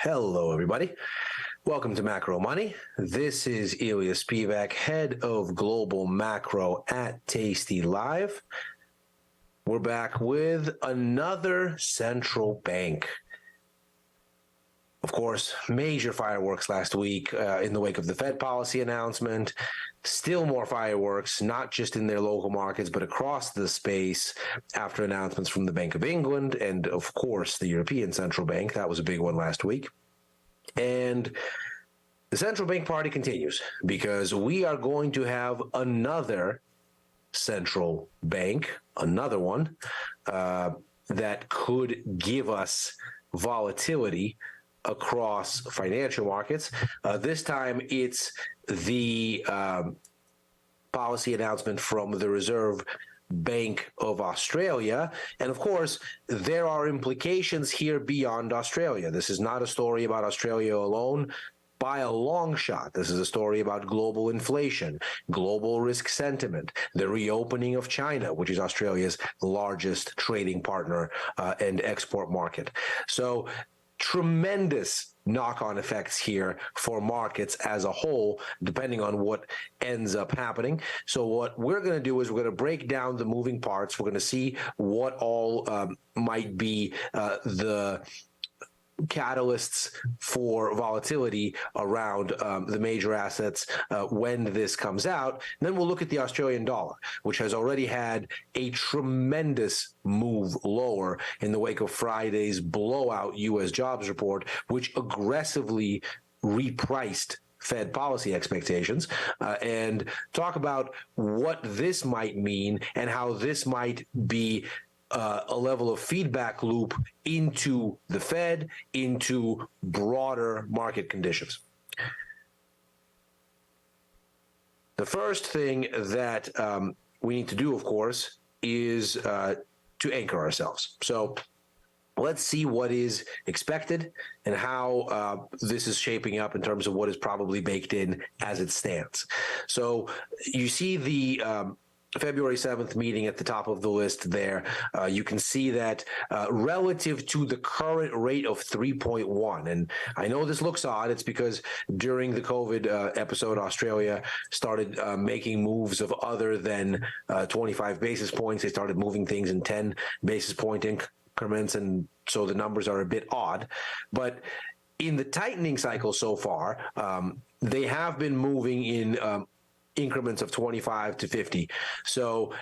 Hello, everybody. Welcome to Macro Money. This is Ilya Spivak, head of global macro at tastylive. We're back with another central bank. Of course, major fireworks last week in the wake of the Fed policy announcement. Still more fireworks, not just in their local markets, but across the space after announcements from the Bank of England and, of course, the European Central Bank. That was a big one last week. And the central bank party continues because we are going to have another central bank, another one, that could give us volatility across financial markets. This time it's the policy announcement from the Reserve Bank of Australia. And of course, there are implications here beyond Australia. This is not a story about Australia alone. By a long shot, this is a story about global inflation, global risk sentiment, the reopening of China, which is Australia's largest trading partner and export market. So tremendous knock-on effects here for markets as a whole, depending on what ends up happening. So what we're going to do is we're going to break down the moving parts. We're going to see what all might be the catalysts for volatility around the major assets when this comes out. And then we'll look at the Australian dollar, which has already had a tremendous move lower in the wake of Friday's blowout U.S. jobs report, which aggressively repriced Fed policy expectations, and talk about what this might mean and how this might be a level of feedback loop into the Fed, into broader market conditions. The first thing that we need to do, of course, is to anchor ourselves. So let's see what is expected and how this is shaping up in terms of what is probably baked in as it stands. So you see the February 7th meeting at the top of the list there. You can see that relative to the current rate of 3.1, and I know this looks odd, it's because during the COVID episode, Australia started making moves of other than 25 basis points. They started moving things in 10 basis point increments, and so the numbers are a bit odd. But in the tightening cycle so far, they have been moving in increments of 25 to 50. So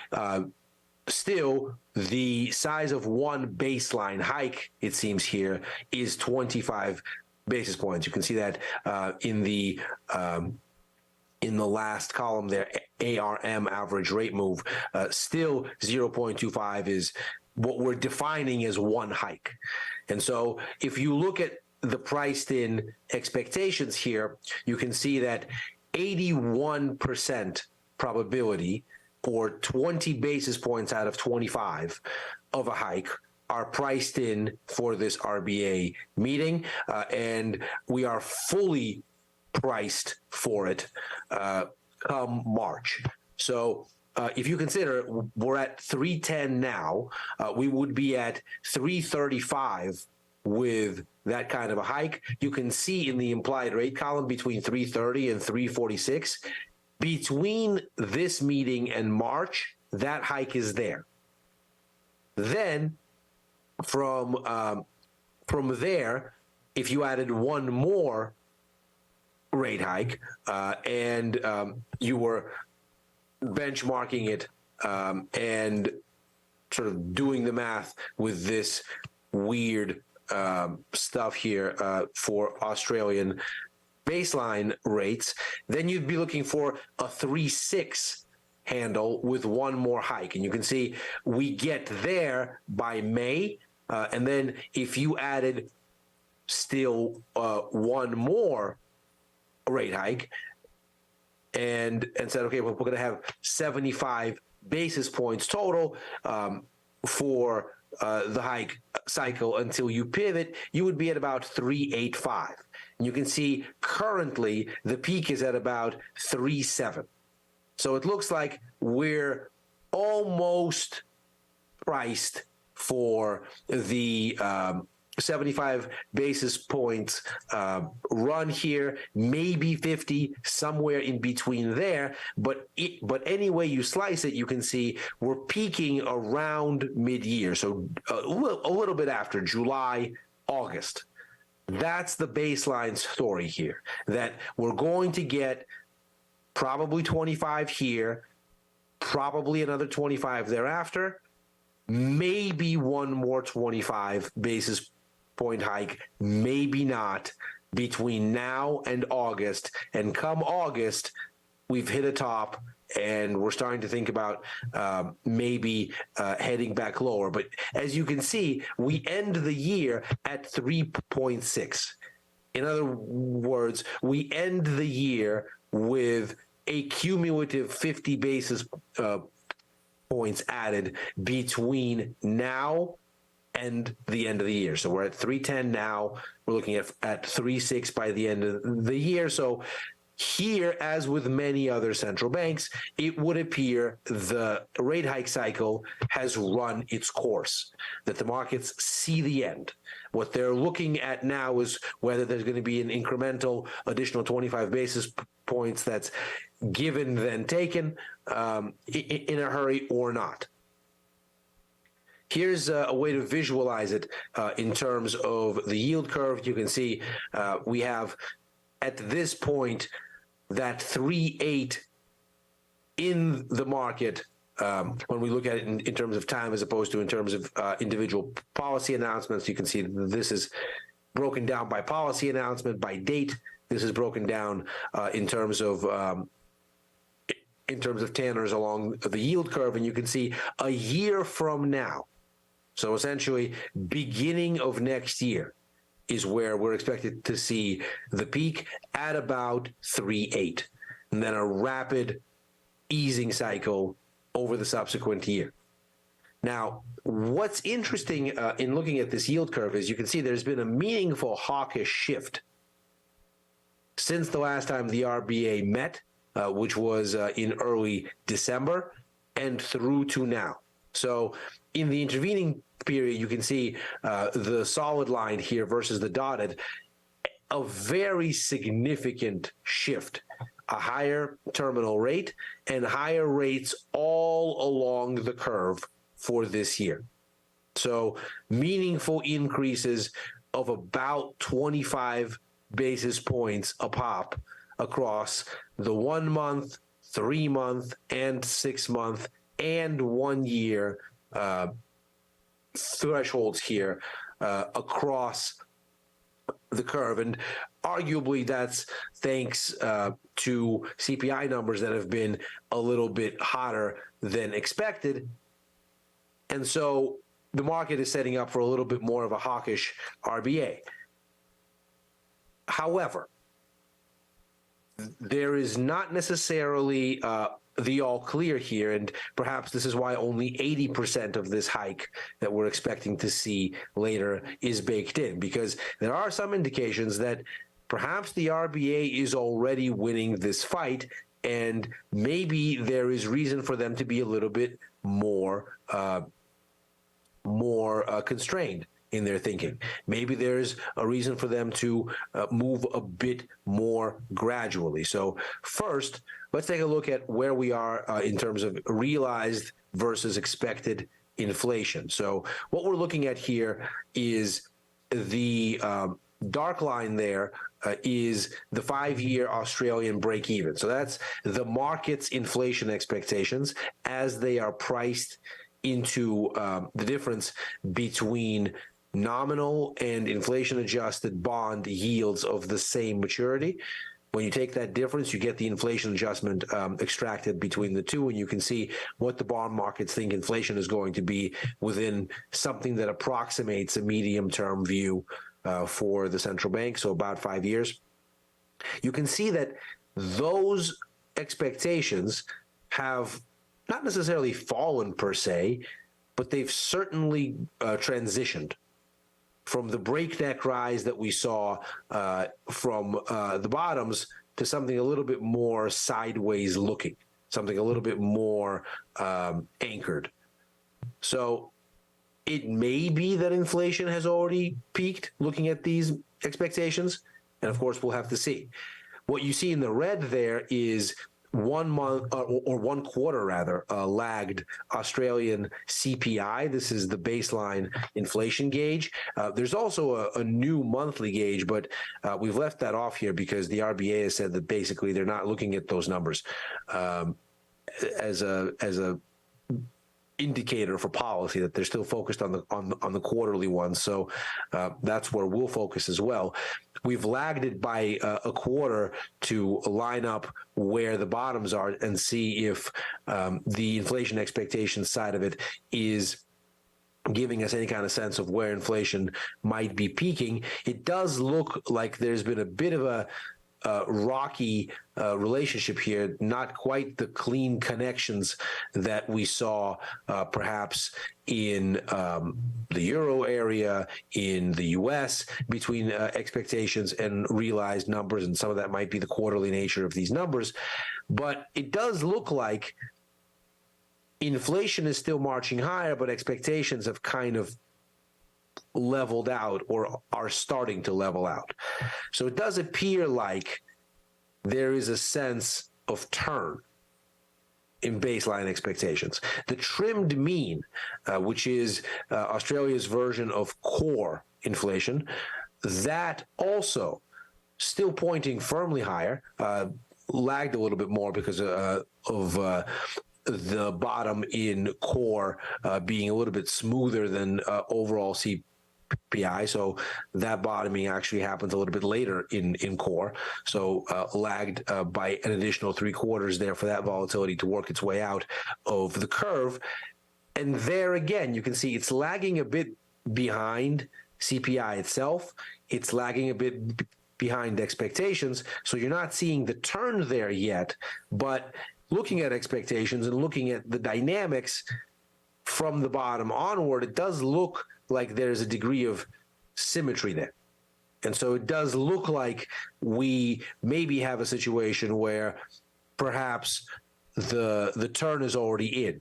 still, the size of one baseline hike, it seems here, is 25 basis points. You can see that in the last column there, ARM, average rate move. Still 0.25 is what we're defining as one hike. And so if you look at the priced in expectations here, you can see that 81% probability, or 20 basis points out of 25 of a hike, are priced in for this RBA meeting, and we are fully priced for it come March. So if you consider we're at 310 now, we would be at 335 with that kind of a hike. You can see in the implied rate column between 330 and 346. Between this meeting and March, that hike is there. Then from there, if you added one more rate hike and you were benchmarking it and sort of doing the math with this weird stuff here for Australian baseline rates, then you'd be looking for a 3.6 handle with one more hike. And you can see we get there by May. And then if you added still one more rate hike and said, okay, well, we're going to have 75 basis points total for the hike cycle until you pivot, you would be at about 3.85. And you can see currently the peak is at about 3.7. So it looks like we're almost priced for the 75 basis points run here, maybe 50, somewhere in between there. But any way you slice it, you can see we're peaking around mid-year, so a little bit after July, August. That's the baseline story here, that we're going to get probably 25 here, probably another 25 thereafter, maybe one more 25 basis point hike, maybe not, between now and August. And come August, we've hit a top, and we're starting to think about maybe heading back lower. But as you can see, we end the year at 3.6. In other words, we end the year with a cumulative 50 basis points added between now and the end of the year. So we're at 310 now. We're looking at 3.6 by the end of the year. So here, as with many other central banks, it would appear the rate hike cycle has run its course, that the markets see the end. What they're looking at now is whether there's going to be an incremental additional 25 basis points that's given then taken in a hurry or not. Here's a way to visualize it in terms of the yield curve. You can see we have at this point that 3.8 in the market when we look at it in terms of time as opposed to in terms of individual policy announcements. You can see this is broken down by policy announcement, by date. This is broken down in terms of Tanners along the yield curve, and you can see a year from now, so essentially beginning of next year, is where we're expected to see the peak at about 3.8, and then a rapid easing cycle over the subsequent year. Now, what's interesting in looking at this yield curve is you can see there's been a meaningful hawkish shift since the last time the RBA met, which was in early December, and through to now. So in the intervening period, you can see the solid line here versus the dotted, a very significant shift, a higher terminal rate and higher rates all along the curve for this year. So meaningful increases of about 25 basis points a pop across the 1 month, 3 month, and 6 month and 1 year thresholds here across the curve. And arguably that's thanks to CPI numbers that have been a little bit hotter than expected. And so the market is setting up for a little bit more of a hawkish RBA. However, there is not necessarily the all clear here, and perhaps this is why only 80% of this hike that we're expecting to see later is baked in, because there are some indications that perhaps the RBA is already winning this fight, and maybe there is reason for them to be a little bit more constrained in their thinking. Maybe there's a reason for them to move a bit more gradually. So first, let's take a look at where we are in terms of realized versus expected inflation. So what we're looking at here is the dark line there is the 5-year Australian break-even. So that's the market's inflation expectations as they are priced into the difference between nominal and inflation-adjusted bond yields of the same maturity. When you take that difference, you get the inflation adjustment extracted between the two, and you can see what the bond markets think inflation is going to be within something that approximates a medium-term view for the central bank, so about 5 years. You can see that those expectations have not necessarily fallen per se, but they've certainly transitioned from the breakneck rise that we saw from the bottoms to something a little bit more sideways looking, something a little bit more anchored. So It may be that inflation has already peaked looking at these expectations, and of course, we'll have to see. What you see in the red there is 1 month or 1 quarter rather lagged Australian CPI. This is the baseline inflation gauge. There's also a new monthly gauge, but we've left that off here because the RBA has said that basically they're not looking at those numbers as a indicator for policy, that they're still focused on the quarterly ones. So that's where we'll focus as well. We've lagged it by a quarter to line up where the bottoms are and see if the inflation expectation side of it is giving us any kind of sense of where inflation might be peaking. It does look like there's been a bit of a rocky relationship here, not quite the clean connections that we saw perhaps in the euro area, in the US, between expectations and realized numbers, and some of that might be the quarterly nature of these numbers. But it does look like inflation is still marching higher, but expectations have kind of leveled out or are starting to level out. So it does appear like there is a sense of turn in baseline expectations. The trimmed mean, which is Australia's version of core inflation, that also still pointing firmly higher, lagged a little bit more because of the bottom in core being a little bit smoother than overall CPI. So that bottoming actually happens a little bit later in core. So lagged by an additional 3 quarters there for that volatility to work its way out of the curve. And there again, you can see it's lagging a bit behind CPI itself. It's lagging a bit behind expectations. So you're not seeing the turn there yet, but looking at expectations and looking at the dynamics from the bottom onward, it does look like there's a degree of symmetry there. And so it does look like we maybe have a situation where perhaps the turn is already in.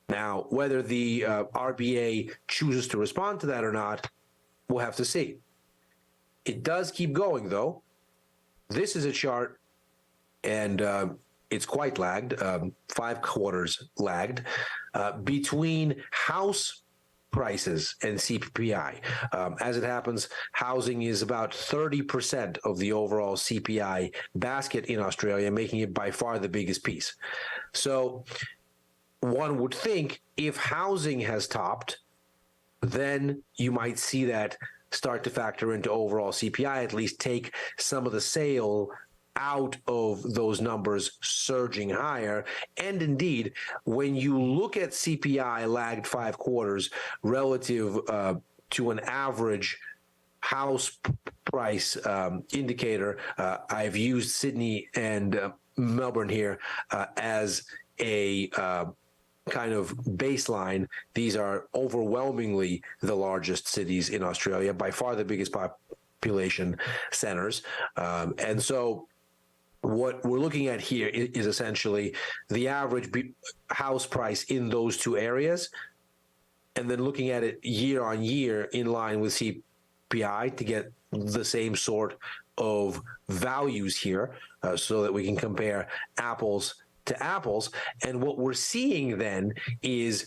Now, whether the RBA chooses to respond to that or not, we'll have to see. It does keep going, though. This is a chart, and it's quite lagged, 5 quarters lagged, between house prices and CPI. As it happens, housing is about 30% of the overall CPI basket in Australia, making it by far the biggest piece. So one would think if housing has topped, then you might see that start to factor into overall CPI, at least take some of the sale out of those numbers surging higher. And indeed, when you look at CPI lagged 5 quarters relative to an average house price indicator, I've used Sydney and Melbourne here as a kind of baseline. These are overwhelmingly the largest cities in Australia, by far the biggest population centers. And so what we're looking at here is essentially the average house price in those 2 areas, and then looking at it year on year in line with CPI to get the same sort of values here, so that we can compare apples to apples. And what we're seeing then is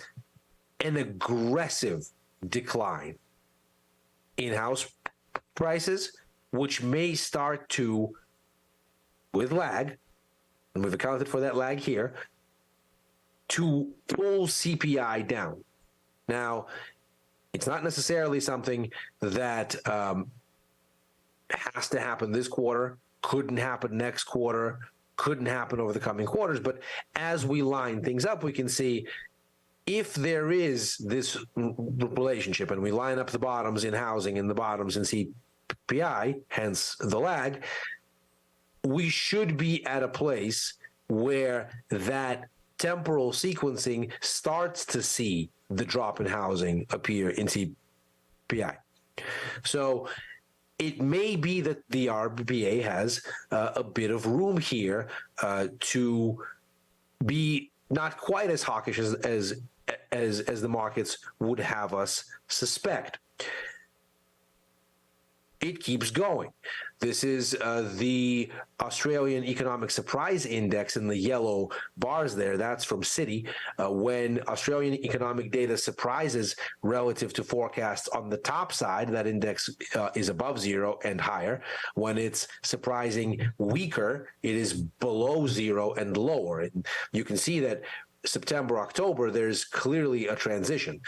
an aggressive decline in house prices, which may start to, with lag, and we've accounted for that lag here, to pull CPI down. Now, it's not necessarily something that has to happen this quarter, couldn't happen next quarter, couldn't happen over the coming quarters, but as we line things up, we can see if there is this relationship and we line up the bottoms in housing and the bottoms in CPI, hence the lag, we should be at a place where that temporal sequencing starts to see the drop in housing appear in CPI. So it may be that the RBA has a bit of room here to be not quite as hawkish as as the markets would have us suspect. It keeps going. This is the Australian Economic Surprise Index in the yellow bars there. That's from Citi. When Australian economic data surprises relative to forecasts on the top side, that index is above zero and higher. When it's surprising weaker, it is below zero and lower. And you can see that September, October, there's clearly a transition.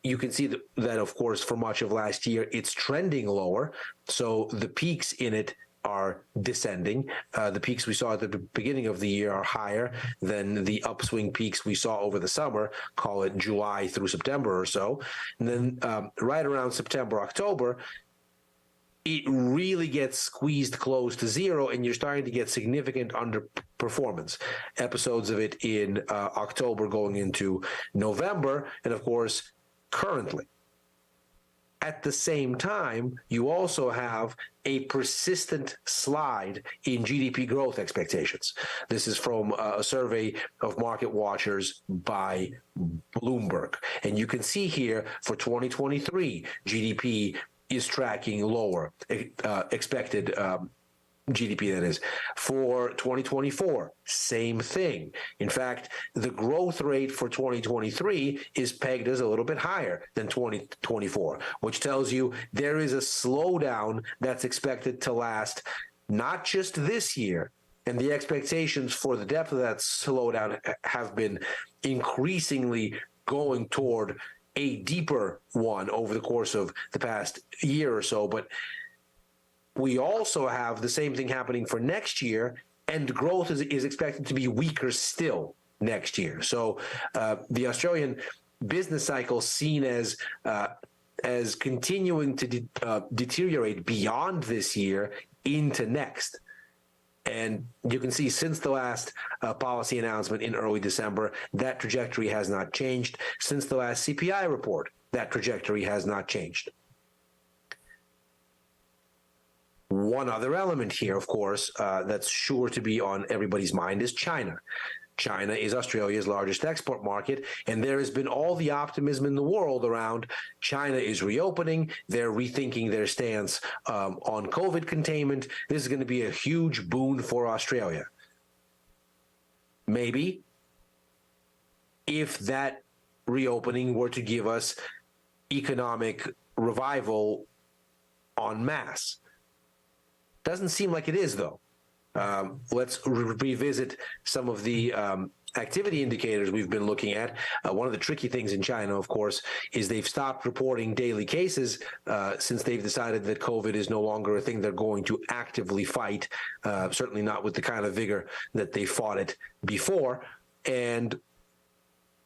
You can see that, of course, for much of last year, it's trending lower. So the peaks in it are descending. The peaks we saw at the beginning of the year are higher than the upswing peaks we saw over the summer, call it July through September or so. And then right around September, October, it really gets squeezed close to zero, and you're starting to get significant underperformance. Episodes of it in October going into November, and of course, currently. At the same time, you also have a persistent slide in GDP growth expectations. This is from a survey of market watchers by Bloomberg. And you can see here for 2023, GDP is tracking lower, expected GDP, that is. For 2024, same thing. In fact, the growth rate for 2023 is pegged as a little bit higher than 2024, which tells you there is a slowdown that's expected to last not just this year, and the expectations for the depth of that slowdown have been increasingly going toward a deeper one over the course of the past year or so. But we also have the same thing happening for next year, and growth is expected to be weaker still next year. So the Australian business cycle seen as continuing to deteriorate beyond this year into next. And you can see since the last policy announcement in early December, that trajectory has not changed. Since the last CPI report, that trajectory has not changed. One other element here, of course, that's sure to be on everybody's mind is China. China is Australia's largest export market, and there has been all the optimism in the world around China is reopening. They're rethinking their stance on COVID containment. This is going to be a huge boon for Australia. Maybe if that reopening were to give us economic revival en masse. Doesn't seem like it is, though. Let's revisit some of the activity indicators we've been looking at. One of the tricky things in China, of course, is they've stopped reporting daily cases since they've decided that COVID is no longer a thing they're going to actively fight, certainly not with the kind of vigor that they fought it before. And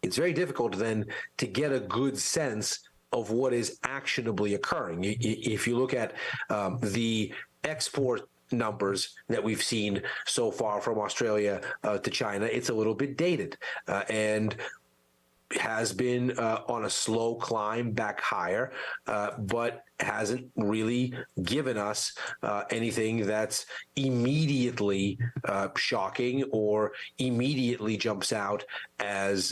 it's very difficult then to get a good sense of what is actionably occurring. If you look at the export numbers that we've seen so far from Australia to China, it's a little bit dated and has been on a slow climb back higher, but hasn't really given us anything that's immediately shocking or immediately jumps out as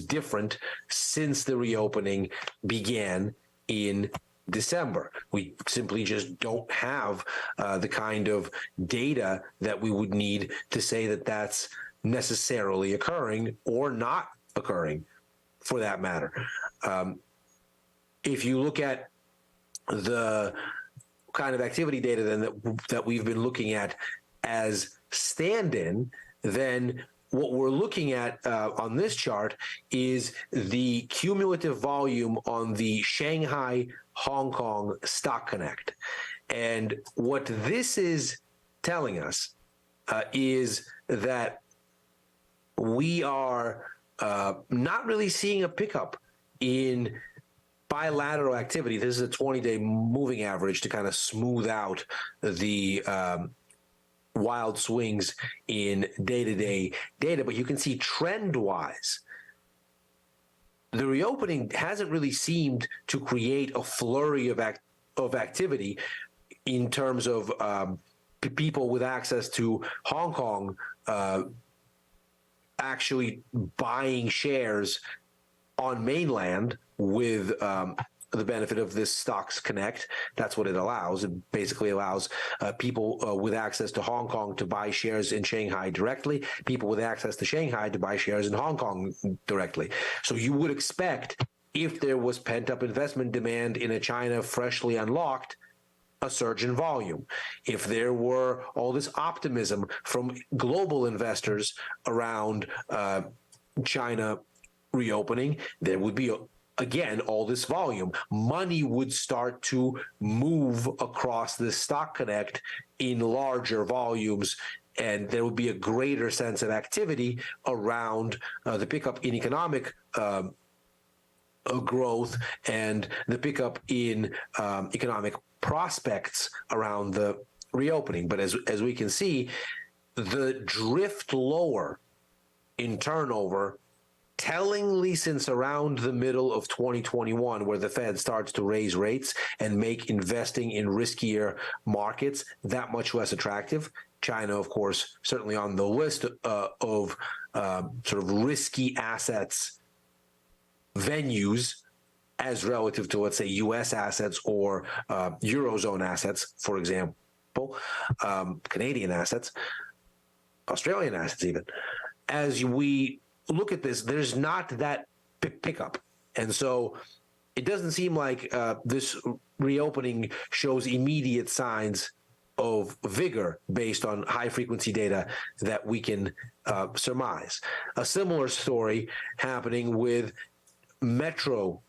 different since the reopening began in December. We simply just don't have the kind of data that we would need to say that that's necessarily occurring or not occurring, for that matter. If you look at the kind of activity data then that we've been looking at as stand-in, then what we're looking at on this chart is the cumulative volume on the Shanghai Hong Kong Stock Connect. And what this is telling us is that we are not really seeing a pickup in bilateral activity. This is a 20-day moving average to kind of smooth out the wild swings in day-to-day data, but you can see trend-wise, the reopening hasn't really seemed to create a flurry of activity in terms of people with access to Hong Kong actually buying shares on mainland with the benefit of this Stocks Connect. That's what it allows. It basically allows people with access to Hong Kong to buy shares in Shanghai directly, people with access to Shanghai to buy shares in Hong Kong directly. So you would expect, if there was pent-up investment demand in a China freshly unlocked, a surge in volume. If there were all this optimism from global investors around China reopening, there would be again all this volume. Money would start to move across this Stock Connect in larger volumes, and there would be a greater sense of activity around the pickup in economic growth and the pickup in economic prospects around the reopening. But as we can see, the drift lower in turnover, tellingly since around the middle of 2021, where the Fed starts to raise rates and make investing in riskier markets that much less attractive. China, of course, certainly on the list of sort of risky assets venues as relative to, let's say, U.S. assets or Eurozone assets, for example, Canadian assets, Australian assets even. As we look at this, there's not that pickup. And so it doesn't seem like this reopening shows immediate signs of vigor based on high-frequency data that we can surmise. A similar story happening with metro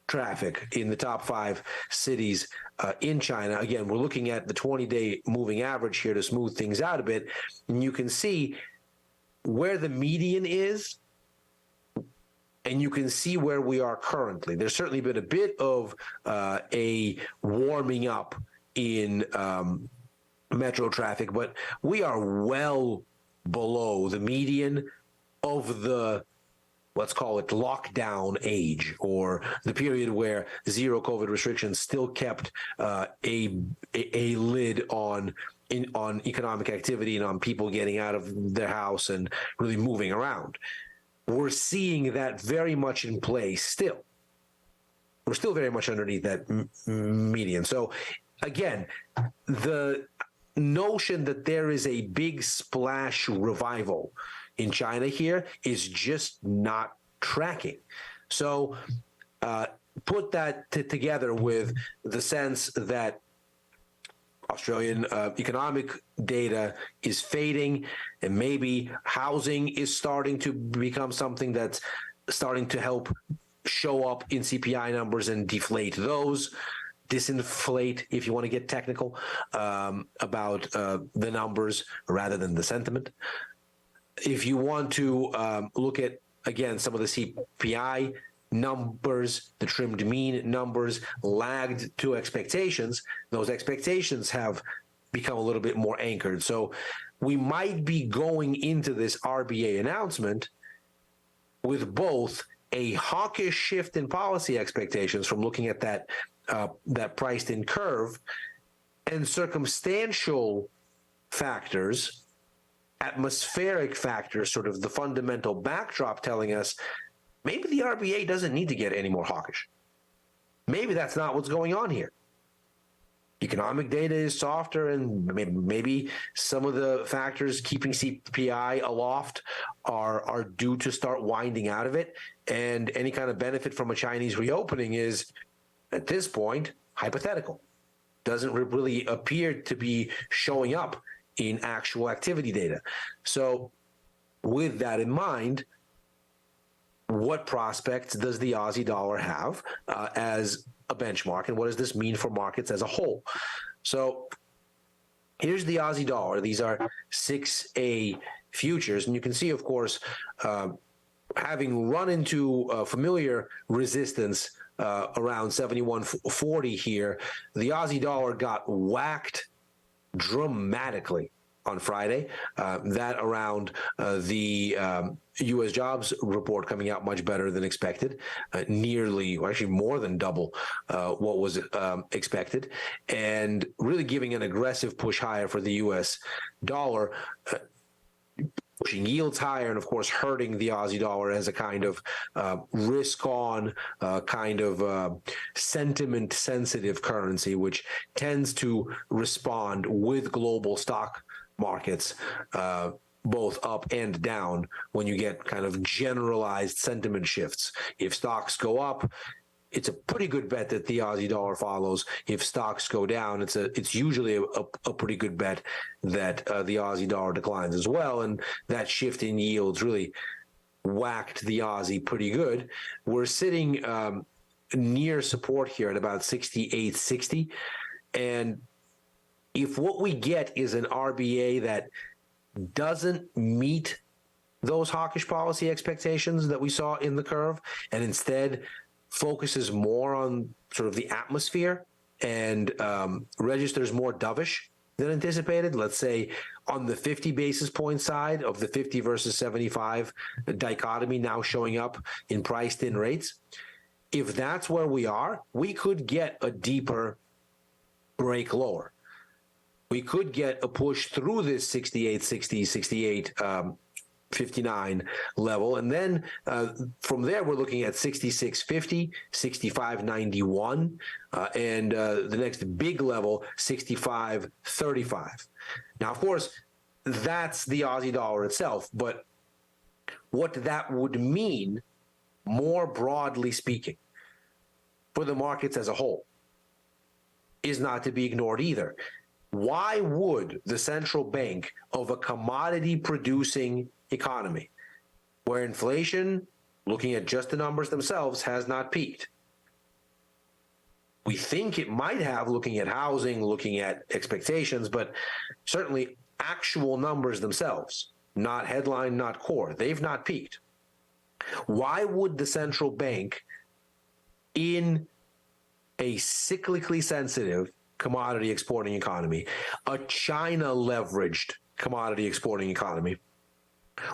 traffic in the top 5 cities in China. Again, we're looking at the 20-day moving average here to smooth things out a bit, and you can see where the median is, and you can see where we are currently. There's certainly been a bit of a warming up in metro traffic, but we are well below the median of the, let's call it, lockdown age, or the period where zero COVID restrictions still kept a lid on economic activity and on people getting out of their house and really moving around. We're seeing that very much in place still. We're still very much underneath that median. So again, the notion that there is a big splash revival in China here is just not tracking. So put that together with the sense that Australian economic data is fading, and maybe housing is starting to become something that's starting to help show up in CPI numbers and deflate those, disinflate, if you want to get technical about the numbers rather than the sentiment. If you want to look at, again, some of the CPI numbers, the trimmed mean numbers lagged to expectations. Those expectations have become a little bit more anchored. So we might be going into this RBA announcement with both a hawkish shift in policy expectations from looking at that priced in curve, and circumstantial factors, atmospheric factors, sort of the fundamental backdrop telling us maybe the RBA doesn't need to get any more hawkish. Maybe that's not what's going on here. Economic data is softer, and maybe some of the factors keeping CPI aloft are due to start winding out of it, and any kind of benefit from a Chinese reopening is, at this point, hypothetical. Doesn't really appear to be showing up in actual activity data. So with that in mind, what prospects does the Aussie dollar have as a benchmark, and what does this mean for markets as a whole? So here's the Aussie dollar. These are 6A futures, and you can see, of course, having run into familiar resistance around 71.40 here, the Aussie dollar got whacked dramatically on Friday. That around the U.S. jobs report coming out much better than expected, nearly, or actually more than double what was expected, and really giving an aggressive push higher for the U.S. dollar. pushing yields higher and, of course, hurting the Aussie dollar as a kind of risk-on, kind of sentiment-sensitive currency, which tends to respond with global stock markets, both up and down, when you get kind of generalized sentiment shifts. If stocks go up, it's a pretty good bet that the Aussie dollar follows. If stocks go down, it's usually a pretty good bet that the Aussie dollar declines as well. And that shift in yields really whacked the Aussie pretty good. We're sitting near support here at about 68.60. And if what we get is an RBA that doesn't meet those hawkish policy expectations that we saw in the curve, and instead focuses more on sort of the atmosphere and registers more dovish than anticipated, let's say on the 50 basis point side of the 50 versus 75 dichotomy now showing up in priced-in rates, if that's where we are, we could get a deeper break lower. We could get a push through this 68.60, 68.59 level. And then from there, we're looking at 66.50, 65.91, and the next big level, 65.35. Now, of course, that's the Aussie dollar itself. But what that would mean, more broadly speaking, for the markets as a whole, is not to be ignored either. Why would the central bank of a commodity-producing economy, where inflation, looking at just the numbers themselves, has not peaked? We think it might have, looking at housing, looking at expectations, but certainly actual numbers themselves, not headline, not core, they've not peaked. Why would the central bank, in a cyclically sensitive commodity exporting economy, a China leveraged commodity exporting economy,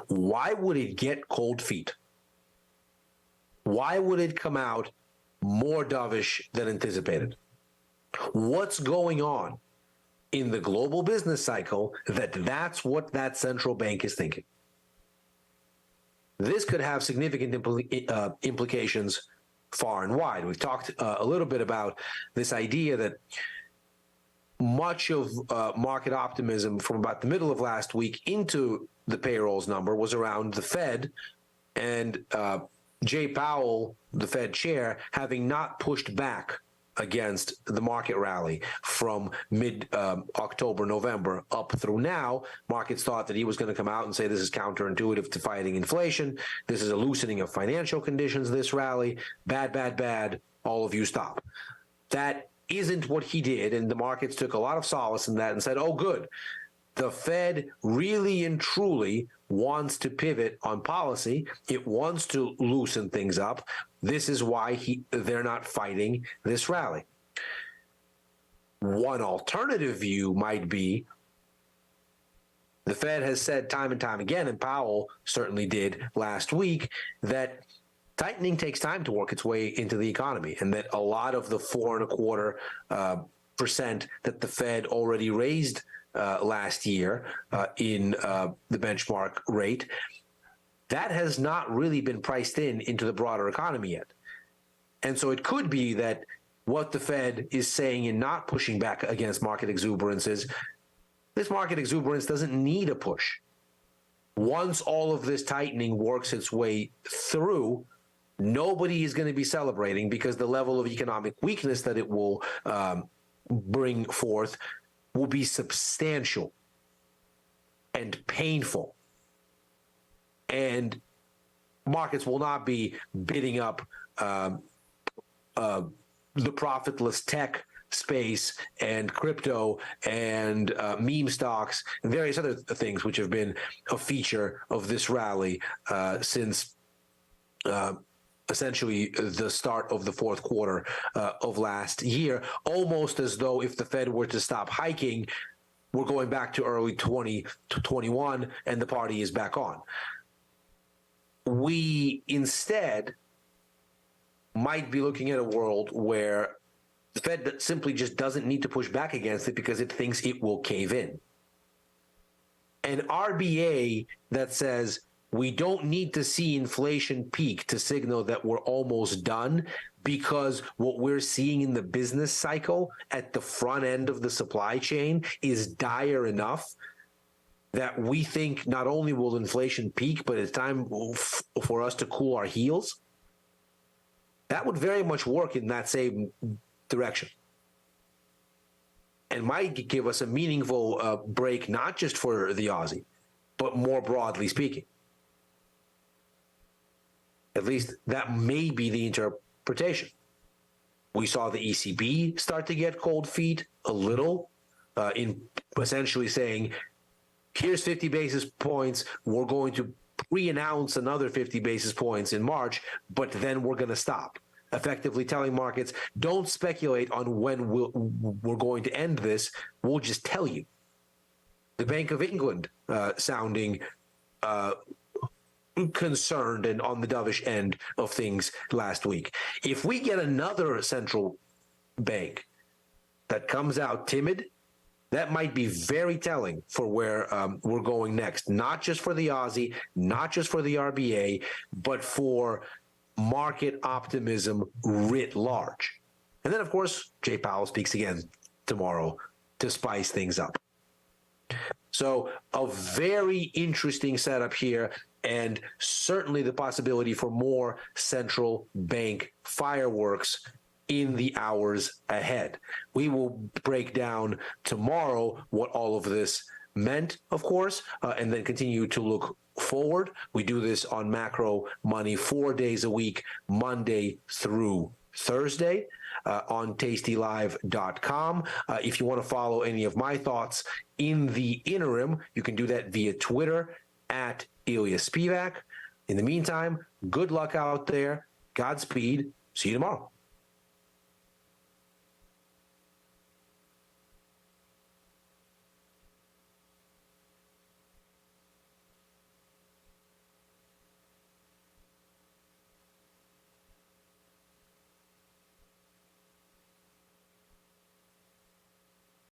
why would it get cold feet? Why would it come out more dovish than anticipated? What's going on in the global business cycle that's what that central bank is thinking? This could have significant implications far and wide. We've talked a little bit about this idea that much of market optimism from about the middle of last week into the payrolls number was around the Fed and Jay Powell, the Fed chair, having not pushed back against the market rally from mid-October, November up through now. Markets thought that he was going to come out and say this is counterintuitive to fighting inflation. This is a loosening of financial conditions, this rally. Bad, bad, bad. All of you stop. That isn't what he did, and the markets took a lot of solace in that and said, oh, good. The Fed really and truly wants to pivot on policy. It wants to loosen things up. This is why they're not fighting this rally. One alternative view might be the Fed has said time and time again, and Powell certainly did last week, that tightening takes time to work its way into the economy, and that a lot of the 4.25% that the Fed already raised last year in the benchmark rate, that has not really been priced into the broader economy yet. And so it could be that what the Fed is saying in not pushing back against market exuberance is this market exuberance doesn't need a push. Once all of this tightening works its way through, nobody is going to be celebrating, because the level of economic weakness that it will bring forth will be substantial and painful. And markets will not be bidding up the profitless tech space and crypto and meme stocks and various other things which have been a feature of this rally since essentially the start of the fourth quarter of last year, almost as though if the Fed were to stop hiking, we're going back to early 2021 and the party is back on. We instead might be looking at a world where the Fed simply just doesn't need to push back against it because it thinks it will cave in. an RBA that says we don't need to see inflation peak to signal that we're almost done, because what we're seeing in the business cycle at the front end of the supply chain is dire enough that we think not only will inflation peak, but it's time for us to cool our heels. That would very much work in that same direction and might give us a meaningful break, not just for the Aussie, but more broadly speaking. At least that may be the interpretation. We saw the ECB start to get cold feet a little in essentially saying, here's 50 basis points, we're going to pre-announce another 50 basis points in March, but then we're going to stop. Effectively telling markets, don't speculate on when we're going to end this, we'll just tell you. The Bank of England sounding concerned and on the dovish end of things last week. If we get another central bank that comes out timid, that might be very telling for where we're going next, not just for the Aussie, not just for the RBA, but for market optimism writ large. And then, of course, Jay Powell speaks again tomorrow to spice things up. So a very interesting setup here, and certainly the possibility for more central bank fireworks in the hours ahead. We will break down tomorrow what all of this meant, of course, and then continue to look forward. We do this on Macro Money 4 days a week, Monday through Thursday, on tastylive.com. If you want to follow any of my thoughts in the interim, you can do that via Twitter at Ilya Spivak. In the meantime, good luck out there. Godspeed. See you tomorrow.